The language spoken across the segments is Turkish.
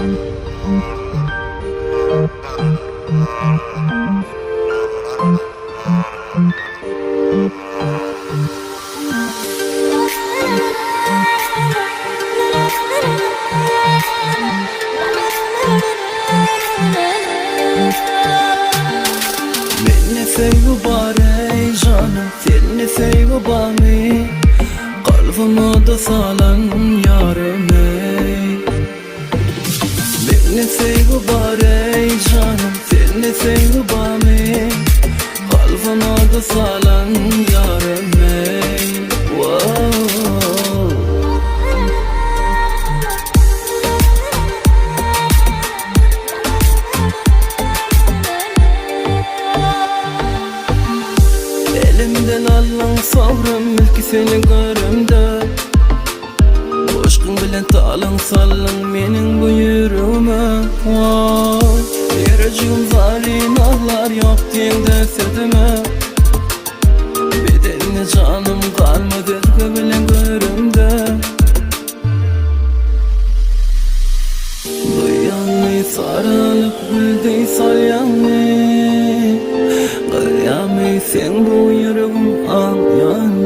Minni sevgi bar ey canım, seni sevgi bami kalbime da salan yarım ey. Minni sevgi bar ey canım, seni sevgi bami kalbime da salan yarım ey. Elimden alan savrım milki seni görümde, Boşkun bilen talın sallın menin bu yürüme. Yeracığım zalim ağlar yok diyende sözüme. Bedenine canım kalmadı bilen görümde. Duyanlı sarılıp gülde salyanlı, Kıyamı sen bu yüreğim anyanı.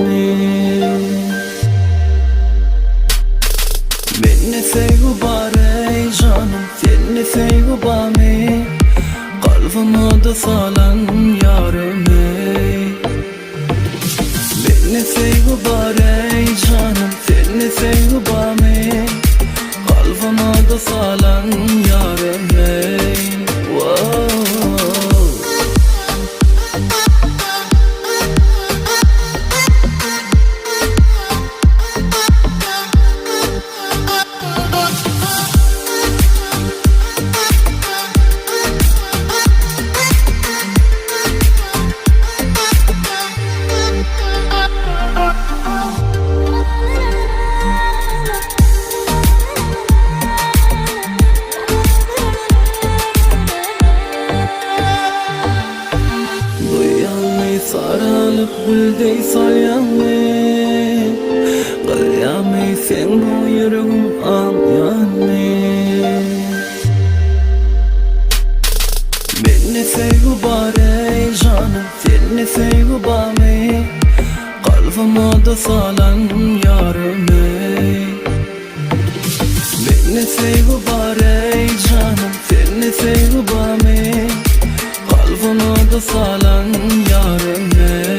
Minni sevgi bar ey canım, seni sevgi bami kalbime da salan yarım ey. Minni sevgi bar ey canım, seni sevgi bami kalbime da salan yarım ey. Sarılıp gülde salyanlı, Kıyamı sen bu yüreğim anyanı. Minni sevgi bar ey canım, seni sevgi bami kalbime da salan yarım ey. Minni sevgi bar ey canım, seni sevgi bami kalbime da salan yarım ey.